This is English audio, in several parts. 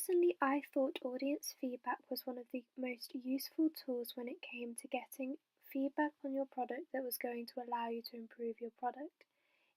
Personally, I thought audience feedback was one of the most useful tools when it came to getting feedback on your product that was going to allow you to improve your product.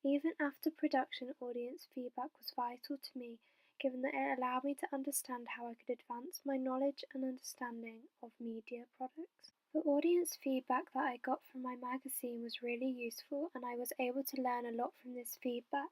Even after production, audience feedback was vital to me, given that it allowed me to understand how I could advance my knowledge and understanding of media products. The audience feedback that I got from my magazine was really useful, and I was able to learn a lot from this feedback.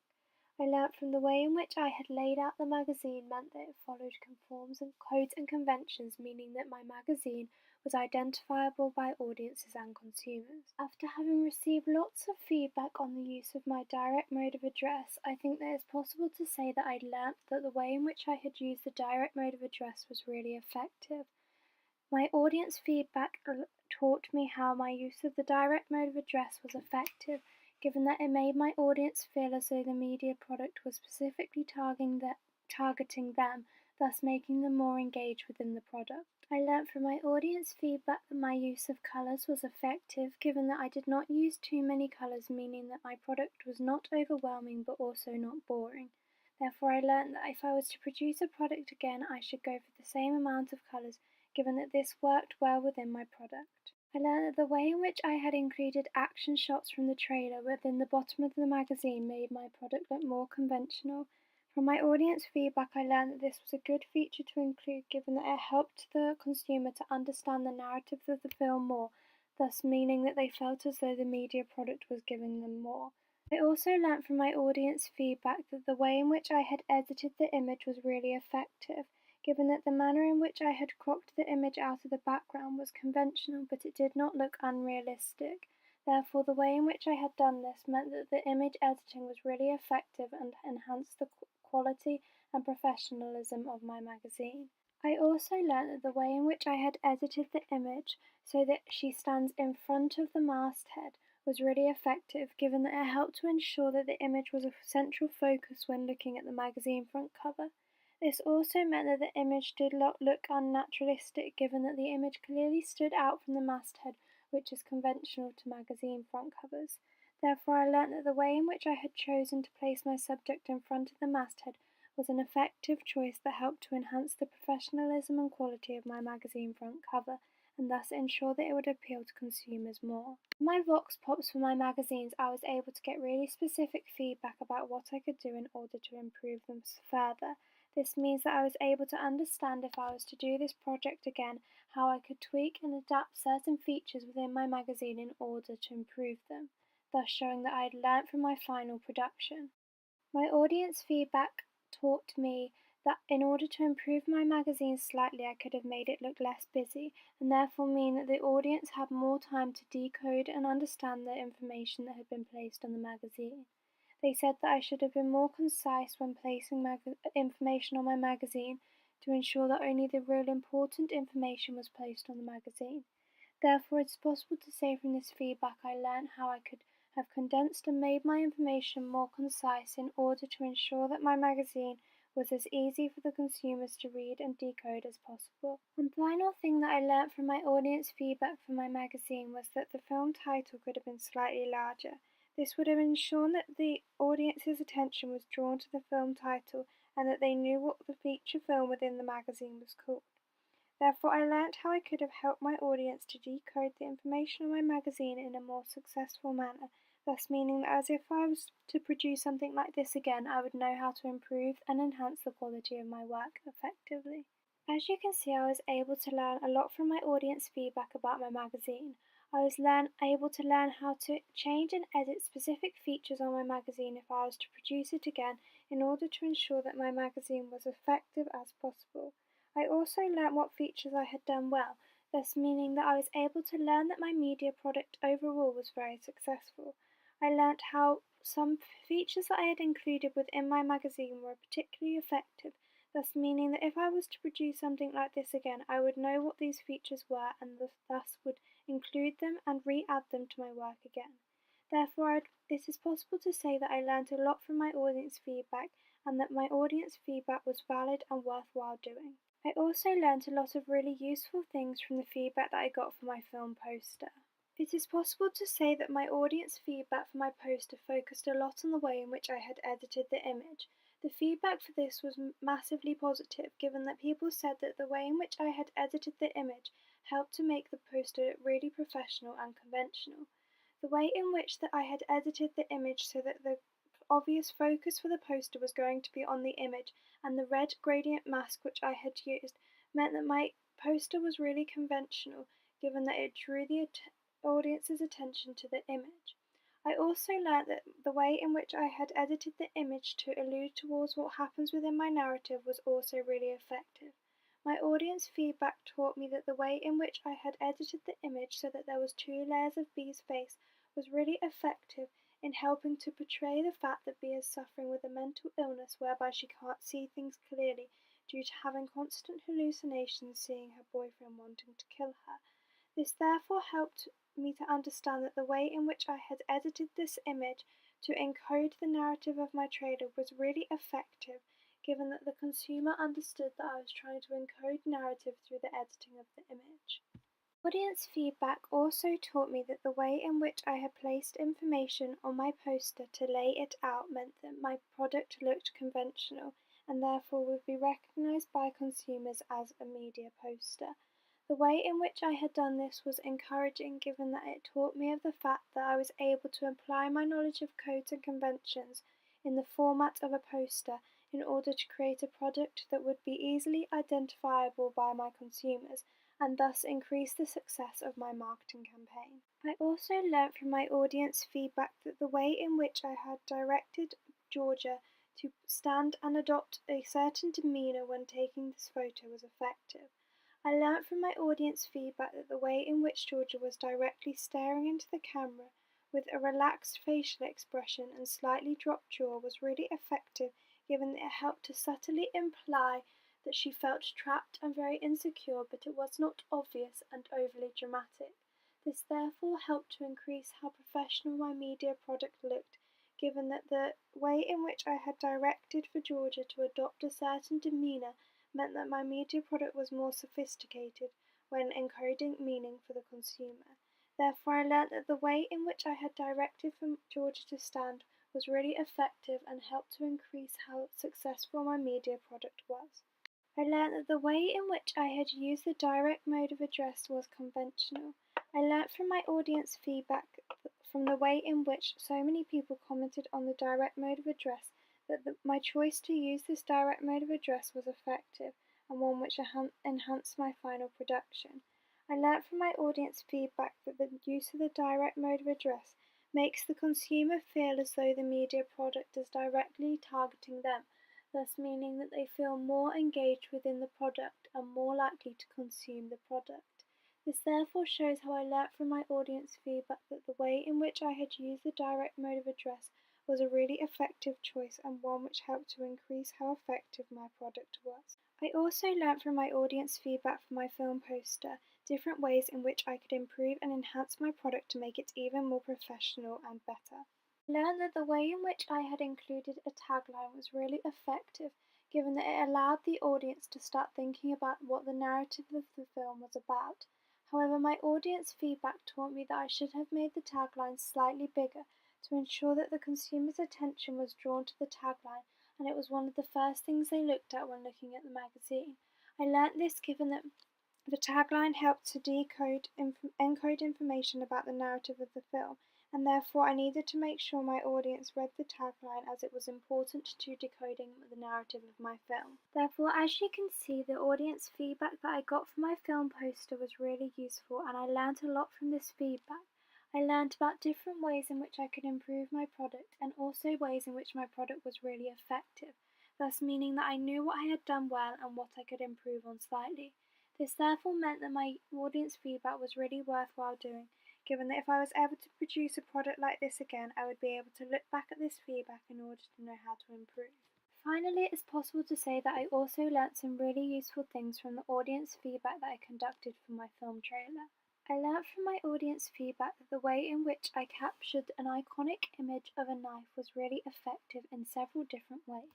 I learnt from the way in which I had laid out the magazine meant that it followed conforms and codes and conventions, meaning that my magazine was identifiable by audiences and consumers. After having received lots of feedback on the use of my direct mode of address, I think that it's possible to say that I'd learnt that the way in which I had used the direct mode of address was really effective. My audience feedback taught me how my use of the direct mode of address was effective, given that it made my audience feel as though the media product was specifically targeting them, thus making them more engaged within the product. I learnt from my audience feedback that my use of colours was effective, given that I did not use too many colours, meaning that my product was not overwhelming but also not boring. Therefore, I learnt that if I was to produce a product again, I should go for the same amount of colours, given that this worked well within my product. I learned that the way in which I had included action shots from the trailer within the bottom of the magazine made my product look more conventional. From my audience feedback, I learned that this was a good feature to include, given that it helped the consumer to understand the narrative of the film more, thus meaning that they felt as though the media product was giving them more. I also learnt from my audience feedback that the way in which I had edited the image was really effective, given that the manner in which I had cropped the image out of the background was conventional, but it did not look unrealistic. Therefore, the way in which I had done this meant that the image editing was really effective and enhanced the quality and professionalism of my magazine. I also learnt that the way in which I had edited the image so that she stands in front of the masthead was really effective, given that it helped to ensure that the image was a central focus when looking at the magazine front cover. This also meant that the image did not look unnaturalistic, given that the image clearly stood out from the masthead, which is conventional to magazine front covers. Therefore, I learnt that the way in which I had chosen to place my subject in front of the masthead was an effective choice that helped to enhance the professionalism and quality of my magazine front cover, and thus ensure that it would appeal to consumers more. In my Vox Pops for my magazines, I was able to get really specific feedback about what I could do in order to improve them further. This means that I was able to understand if I was to do this project again, how I could tweak and adapt certain features within my magazine in order to improve them, thus showing that I had learnt from my final production. My audience feedback taught me that in order to improve my magazine slightly, I could have made it look less busy, and therefore mean that the audience had more time to decode and understand the information that had been placed on the magazine. They said that I should have been more concise when placing information on my magazine to ensure that only the real important information was placed on the magazine. Therefore, it's possible to say from this feedback I learned how I could have condensed and made my information more concise in order to ensure that my magazine was as easy for the consumers to read and decode as possible. One final thing that I learnt from my audience feedback for my magazine was that the film title could have been slightly larger. This would have ensured that the audience's attention was drawn to the film title and that they knew what the feature film within the magazine was called. Therefore, I learnt how I could have helped my audience to decode the information on my magazine in a more successful manner, thus meaning that as if I was to produce something like this again, I would know how to improve and enhance the quality of my work effectively. As you can see, I was able to learn a lot from my audience feedback about my magazine. I was able to learn how to change and edit specific features on my magazine if I was to produce it again in order to ensure that my magazine was effective as possible. I also learnt what features I had done well, thus meaning that I was able to learn that my media product overall was very successful. I learnt how some features that I had included within my magazine were particularly effective, thus meaning that if I was to produce something like this again, I would know what these features were and thus would include them and re-add them to my work again. Therefore, it is possible to say that I learnt a lot from my audience feedback and that my audience feedback was valid and worthwhile doing. I also learnt a lot of really useful things from the feedback that I got for my film poster. It is possible to say that my audience feedback for my poster focused a lot on the way in which I had edited the image. The feedback for this was massively positive, given that people said that the way in which I had edited the image helped to make the poster look really professional and conventional. The way in which that I had edited the image so that the obvious focus for the poster was going to be on the image, and the red gradient mask which I had used meant that my poster was really conventional, given that it drew the audience's attention to the image. I also learnt that the way in which I had edited the image to allude towards what happens within my narrative was also really effective. My audience feedback taught me that the way in which I had edited the image so that there was 2 layers of Bee's face was really effective in helping to portray the fact that Bee is suffering with a mental illness whereby she can't see things clearly due to having constant hallucinations seeing her boyfriend wanting to kill her. This therefore helped me to understand that the way in which I had edited this image to encode the narrative of my trailer was really effective, given that the consumer understood that I was trying to encode narrative through the editing of the image. Audience feedback also taught me that the way in which I had placed information on my poster to lay it out meant that my product looked conventional and therefore would be recognised by consumers as a media poster. The way in which I had done this was encouraging, given that it taught me of the fact that I was able to apply my knowledge of codes and conventions in the format of a poster in order to create a product that would be easily identifiable by my consumers and thus increase the success of my marketing campaign. I also learnt from my audience feedback that the way in which I had directed Georgia to stand and adopt a certain demeanour when taking this photo was effective. I learnt from my audience feedback that the way in which Georgia was directly staring into the camera with a relaxed facial expression and slightly dropped jaw was really effective, given that it helped to subtly imply that she felt trapped and very insecure, but it was not obvious and overly dramatic. This therefore helped to increase how professional my media product looked, given that the way in which I had directed for Georgia to adopt a certain demeanour meant that my media product was more sophisticated when encoding meaning for the consumer. Therefore, I learnt that the way in which I had directed for Georgia to stand was really effective and helped to increase how successful my media product was. I learnt that the way in which I had used the direct mode of address was conventional. I learnt from my audience feedback from the way in which so many people commented on the direct mode of address that my choice to use this direct mode of address was effective and one which enhanced my final production. I learnt from my audience feedback that the use of the direct mode of address makes the consumer feel as though the media product is directly targeting them, thus meaning that they feel more engaged within the product and more likely to consume the product. This therefore shows how I learnt from my audience feedback that the way in which I had used the direct mode of address was a really effective choice and one which helped to increase how effective my product was. I also learnt from my audience feedback for my film poster different ways in which I could improve and enhance my product to make it even more professional and better. I learned that the way in which I had included a tagline was really effective, given that it allowed the audience to start thinking about what the narrative of the film was about. However, my audience feedback taught me that I should have made the tagline slightly bigger to ensure that the consumer's attention was drawn to the tagline and it was one of the first things they looked at when looking at the magazine. I learnt this given that the tagline helped to encode information about the narrative of the film, and therefore I needed to make sure my audience read the tagline as it was important to decoding the narrative of my film. Therefore, as you can see, the audience feedback that I got from my film poster was really useful, and I learned a lot from this feedback. I learned about different ways in which I could improve my product and also ways in which my product was really effective, thus meaning that I knew what I had done well and what I could improve on slightly. This therefore meant that my audience feedback was really worthwhile doing, given that if I was ever to produce a product like this again, I would be able to look back at this feedback in order to know how to improve. Finally, it is possible to say that I also learnt some really useful things from the audience feedback that I conducted for my film trailer. I learnt from my audience feedback that the way in which I captured an iconic image of a knife was really effective in several different ways.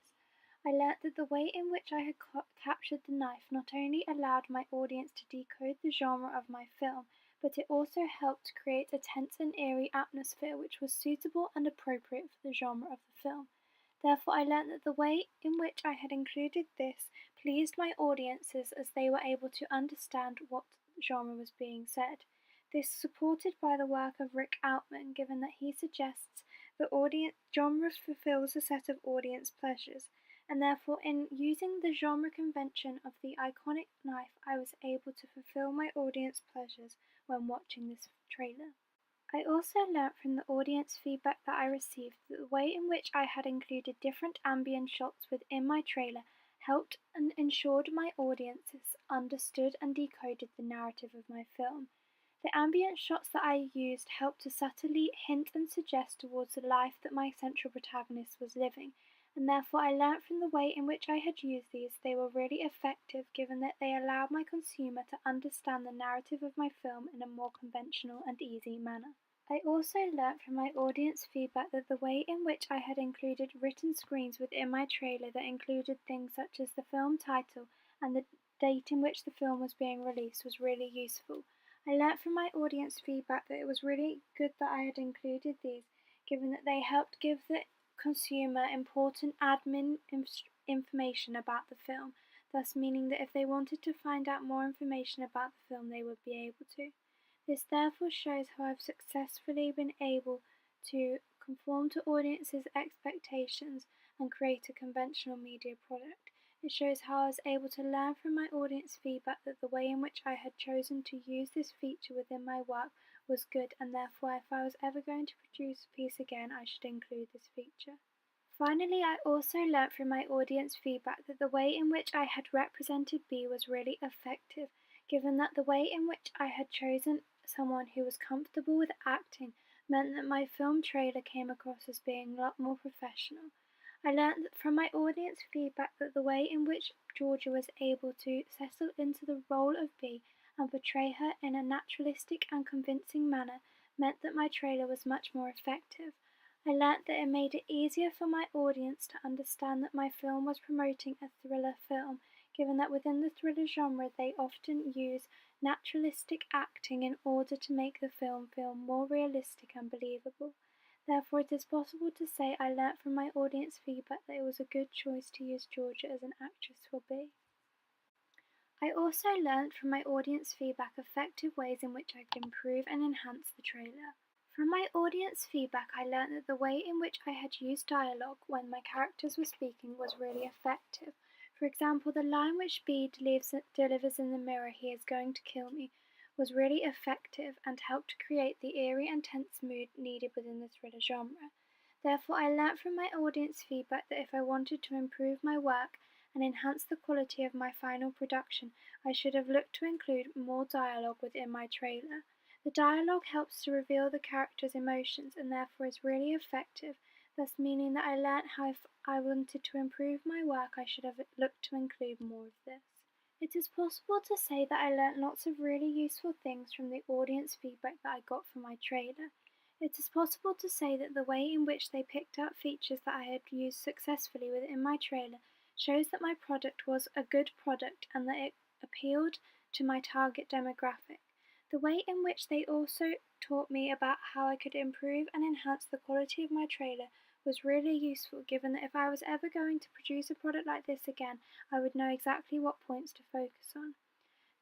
I learnt that the way in which I had captured the knife not only allowed my audience to decode the genre of my film, but it also helped create a tense and eerie atmosphere which was suitable and appropriate for the genre of the film. Therefore, I learnt that the way in which I had included this pleased my audiences as they were able to understand what genre was being said. This is supported by the work of Rick Outman, given that he suggests that genre fulfills a set of audience pleasures, and therefore in using the genre convention of the iconic knife, I was able to fulfill my audience pleasures when watching this trailer. I also learnt from the audience feedback that I received that the way in which I had included different ambient shots within my trailer helped and ensured my audiences understood and decoded the narrative of my film. The ambient shots that I used helped to subtly hint and suggest towards the life that my central protagonist was living, and therefore I learnt from the way in which I had used these they were really effective given that they allowed my consumer to understand the narrative of my film in a more conventional and easy manner. I also learnt from my audience feedback that the way in which I had included written screens within my trailer that included things such as the film title and the date in which the film was being released was really useful. I learnt from my audience feedback that it was really good that I had included these, given that they helped give the consumer important admin information about the film, thus meaning that if they wanted to find out more information about the film they would be able to. This therefore shows how I've successfully been able to conform to audiences' expectations and create a conventional media product. It shows how I was able to learn from my audience feedback that the way in which I had chosen to use this feature within my work was good, and therefore if I was ever going to produce a piece again I should include this feature. Finally, I also learnt from my audience feedback that the way in which I had represented B was really effective, given that the way in which I had chosen someone who was comfortable with acting meant that my film trailer came across as being a lot more professional. I learnt from my audience feedback that the way in which Georgia was able to settle into the role of B and portray her in a naturalistic and convincing manner meant that my trailer was much more effective. I learnt that it made it easier for my audience to understand that my film was promoting a thriller film, given that within the thriller genre they often use naturalistic acting in order to make the film feel more realistic and believable. Therefore, it is possible to say I learnt from my audience feedback that it was a good choice to use Georgia as an actress for B. I also learnt from my audience feedback effective ways in which I could improve and enhance the trailer. From my audience feedback, I learnt that the way in which I had used dialogue when my characters were speaking was really effective. For example, the line which B delivers in the mirror, "He is going to kill me," was really effective and helped to create the eerie and tense mood needed within the thriller genre. Therefore, I learnt from my audience feedback that if I wanted to improve my work and enhance the quality of my final production, I should have looked to include more dialogue within my trailer. The dialogue helps to reveal the character's emotions and therefore is really effective, thus meaning that I learnt how if I wanted to improve my work I should have looked to include more of this. It is possible to say that I learnt lots of really useful things from the audience feedback that I got for my trailer. It is possible to say that the way in which they picked out features that I had used successfully within my trailer shows that my product was a good product and that it appealed to my target demographic. The way in which they also taught me about how I could improve and enhance the quality of my trailer was really useful, given that if I was ever going to produce a product like this again, I would know exactly what points to focus on.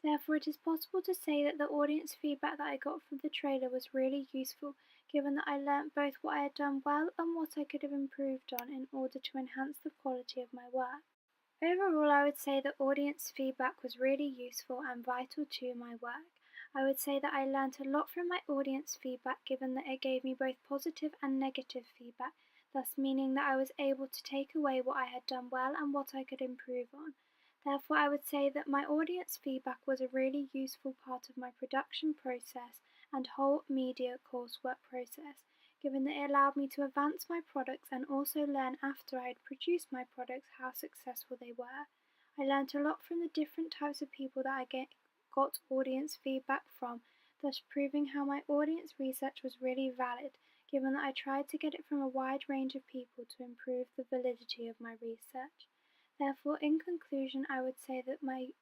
Therefore, it is possible to say that the audience feedback that I got from the trailer was really useful, given that I learnt both what I had done well and what I could have improved on in order to enhance the quality of my work. Overall, I would say that audience feedback was really useful and vital to my work. I would say that I learnt a lot from my audience feedback, given that it gave me both positive and negative feedback, thus meaning that I was able to take away what I had done well and what I could improve on. Therefore, I would say that my audience feedback was a really useful part of my production process and whole media coursework process, given that it allowed me to advance my products and also learn after I had produced my products how successful they were. I learnt a lot from the different types of people that I got audience feedback from, thus proving how my audience research was really valid, given that I tried to get it from a wide range of people to improve the validity of my research. Therefore, in conclusion, I would say that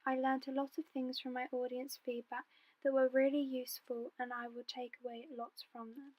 I learnt a lot of things from my audience feedback that were really useful and I would take away lots from them.